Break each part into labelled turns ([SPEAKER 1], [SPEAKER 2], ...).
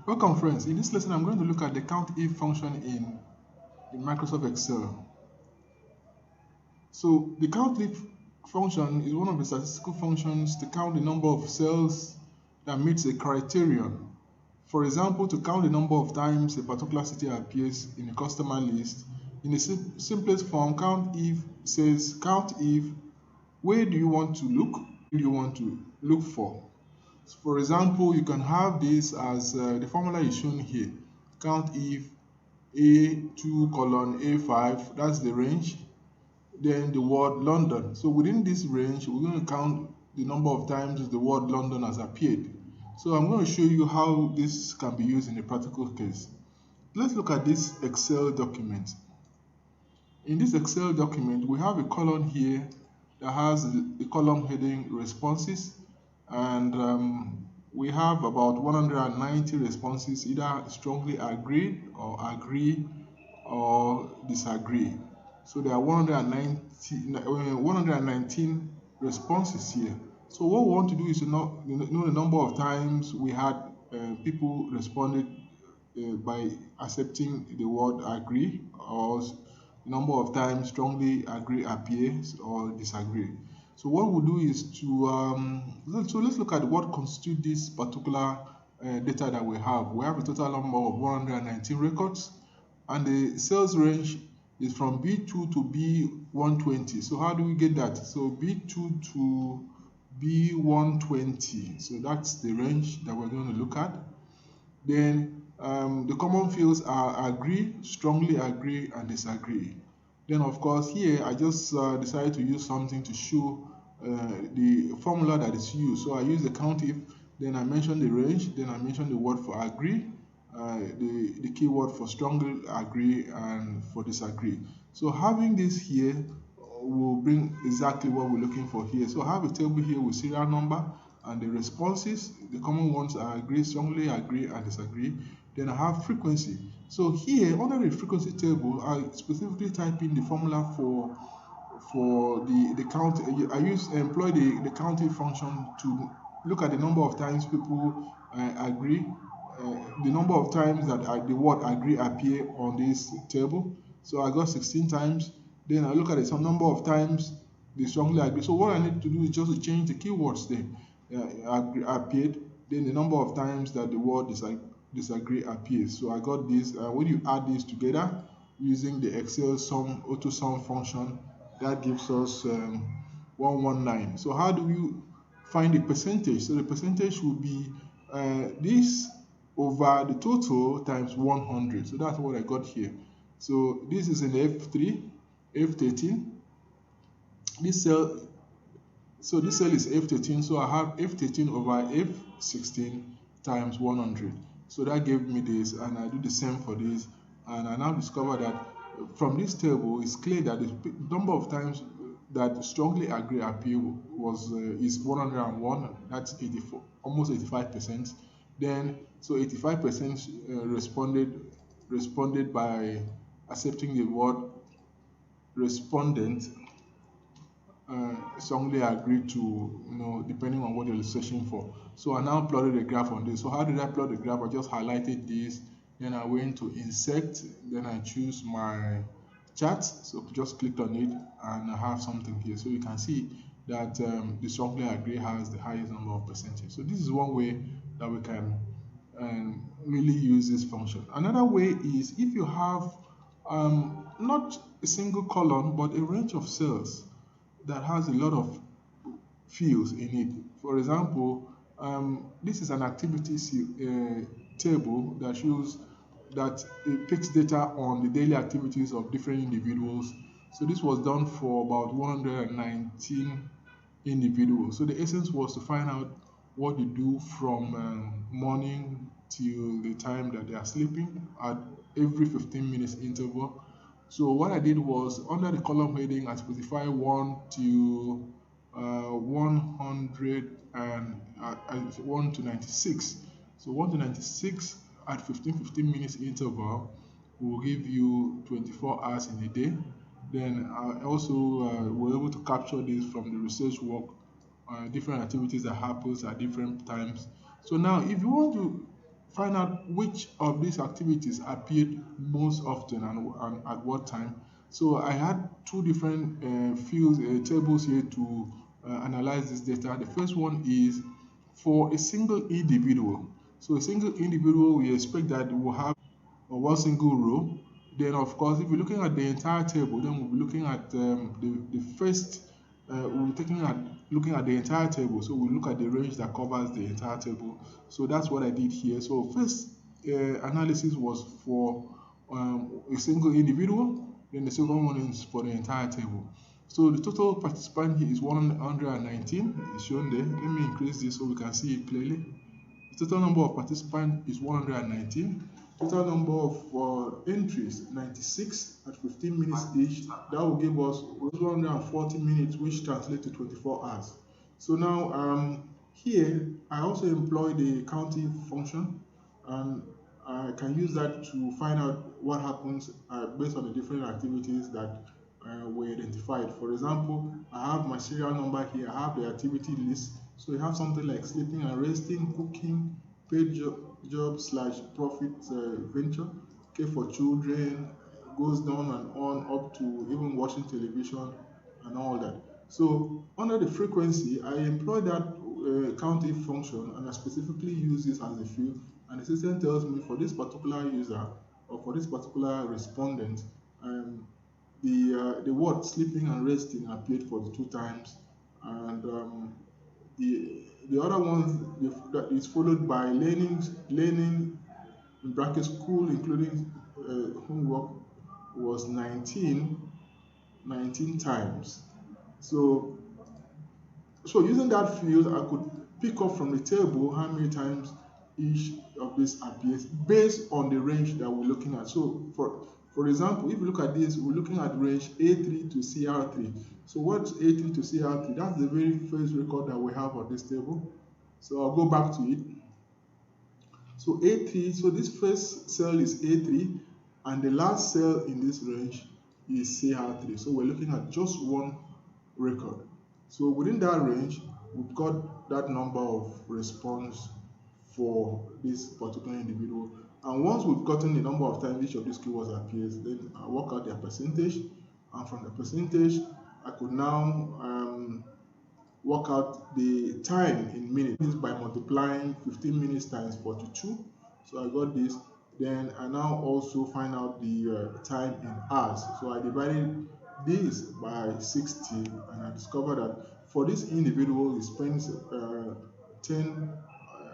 [SPEAKER 1] Welcome friends, in this lesson I'm going to look at the count if function in Microsoft Excel. So the count if function is one of the statistical functions to count the number of cells that meets a criterion. For example, to count the number of times a particular city appears in a customer list. In the simplest form, count if says count if where do you want to look, where do you want to look for. For example, you can have this as the formula is shown here. Count if A2 colon A5, that's the range. Then the word London. So within this range, we're going to count the number of times the word London has appeared. So I'm going to show you how this can be used in a practical case. Let's look at this Excel document. In this Excel document, we have a column here that has the column heading responses, and we have about 190 responses, either strongly agree or disagree. So there are 119 responses here. So what we want to do is to know the number of times we had people responded by accepting the word agree, or the number of times strongly agree appears or disagree. So what we'll do is so let's look at what constitutes this particular data that we have. We have a total number of 119 records, and the sales range is from B2 to B120. So how do we get that? So B2 to B120. So that's the range that we're going to look at. Then the common fields are agree, strongly agree, and disagree. Then of course here I just decided to use something to show the formula that is used. So I use the count if, then I mention the range, then I mention the word for agree, the keyword for strongly agree, and for disagree. So having this here will bring exactly what we're looking for here. So I have a table here with serial number and the responses. The common ones are agree, strongly agree, and disagree. Then I have frequency. So here under the frequency table, I specifically type in the formula for the count. I employ the count if function to look at the number of times people agree, the number of times that the word agree appear on this table. So I got 16 times. Then I look at some number of times they strongly agree. So what I need to do is just to change the keywords there. Appeared, then the number of times that the word disagree appears. So I got this. When you add this together using the Excel auto sum function, that gives us 119. So how do we find the percentage? So the percentage will be this over the total times 100. So that's what I got here. So this is in F3, F13. This cell. So this cell is F13, so I have F13 over F16 times 100. So that gave me this, and I do the same for this, and I now discover that from this table, it's clear that the number of times that strongly agree appear is 101. That's 84, almost 85%. Then so 85% responded by accepting the word respondent. Strongly agree to, depending on what you're searching for. So I now plotted a graph on this. So how did I plot the graph? I just highlighted this, then I went to insert, then I choose my chart. So just clicked on it, and I have something here. So you can see that the strongly agree has the highest number of percentage. So this is one way that we can really use this function. Another way is if you have not a single column, but a range of cells that has a lot of fields in it. For example, this is an activities table that shows that it takes data on the daily activities of different individuals. So this was done for about 119 individuals. So the essence was to find out what they do from morning till the time that they are sleeping at every 15 minutes interval. So what I did was under the column heading I specify 1 to 100 and 1 to 96. So 1 to 96 at 15 minutes interval will give you 24 hours in a day. Then I also were able to capture this from the research work, different activities that happens at different times. So now if you want to find out which of these activities appeared most often and at what time. So I had two different fields, tables here to analyze this data. The first one is for a single individual. So a single individual, we expect that it will have one single row. Then, of course, if you're looking at the entire table, then we'll be looking at the first, we'll be looking at the entire table. So we'll look at the range that covers the entire table. So that's what I did here. So first analysis was for a single individual. Then the second one is for the entire table. So the total participant here is 119. It's shown there. Let me increase this so we can see it clearly. The total number of participants is 119. Total number of entries, 96 at 15 minutes each. That will give us 140 minutes, which translates to 24 hours. So now here, I also employ the counting function, and I can use that to find out what happens based on the different activities that were identified. For example, I have my serial number here, I have the activity list. So you have something like sleeping and resting, cooking, paid job / profit venture, care for children, goes down and on up to even watching television and all that. So under the frequency, I employ that count if function, and I specifically use this as a field, and the system tells me for this particular user or for this particular respondent, the word sleeping and resting appeared for the two times, and the other ones that is followed by learning in bracket school, including homework, was 19 times. So using that field, I could pick up from the table how many times each of these appears based on the range that we're looking at. So for example, if you look at this, we're looking at range A3 to CR3. So what's A3 to CR3? That's the very first record that we have on this table. So I'll go back to it. So A3, so this first cell is A3, and the last cell in this range is CR3. So we're looking at just one record. So within that range, we've got that number of response for this particular individual. And once we've gotten the number of times each of these keywords appears, then I work out their percentage. And from the percentage, I could now work out the time in minutes by multiplying 15 minutes times 42. So I got this. Then I now also find out the time in hours. So I divided this by 60, and I discovered that for this individual, he spends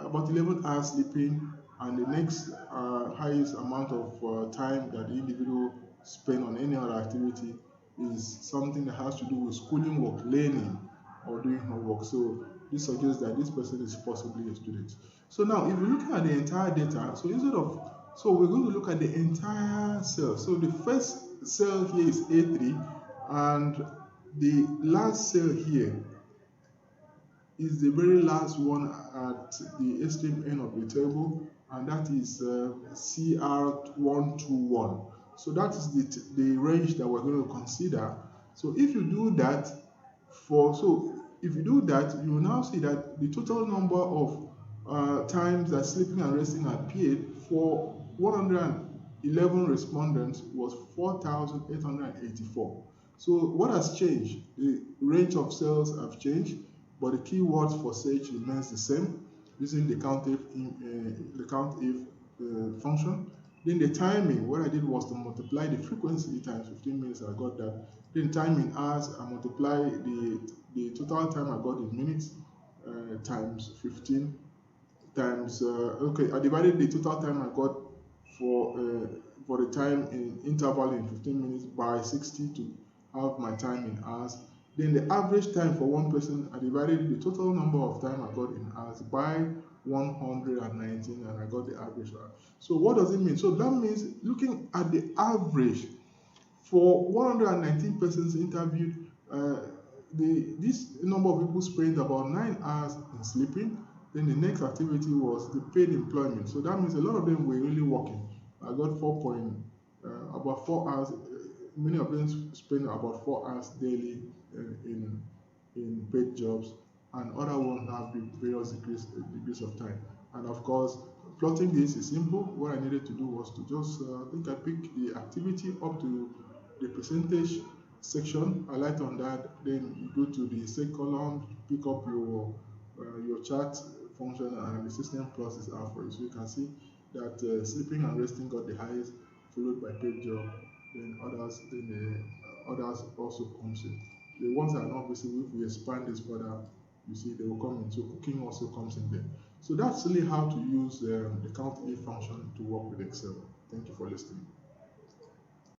[SPEAKER 1] about 11 hours sleeping, and the next highest amount of time that the individual spend on any other activity is something that has to do with schooling work, learning, or doing homework. So this suggests that this person is possibly a student. So now, if we're looking at the entire data, so we're going to look at the entire cell. So the first cell here is A3, and the last cell here is the very last one at the extreme end of the table, and that is CR121. So that is the range that we're going to consider. So if you do that, you will now see that the total number of times that sleeping and resting appeared for 111 respondents was 4,884. So what has changed? The range of cells have changed, but the keywords for search remains the same using the COUNTIF function. Then the timing, what I did was to multiply the frequency times 15 minutes, I got that. Then time in hours, I multiply the total time I got in minutes times 15 times, I divided the total time I got for the time in interval in 15 minutes by 60 to have my time in hours. Then the average time for one person, I divided the total number of time I got in hours by 119, and I got the average. So what does it mean? So that means looking at the average for 119 persons interviewed, this number of people spent about 9 hours in sleeping. Then the next activity was the paid employment. So that means a lot of them were really working. I got about 4 hours. Many of them spend about 4 hours daily in paid jobs, and other ones have various degrees of time. And of course, plotting this is simple. What I needed to do was to just, I think I pick the activity up to the percentage section, highlight on that, then you go to the set column, pick up your chart function, and the system process out for you. So you can see that sleeping and resting got the highest, followed by page job, then others also comes in. The ones that are not visible, if we expand this further, you see they will come in. So cooking also comes in there. So that's really how to use the count if function to work with Excel. Thank you for listening.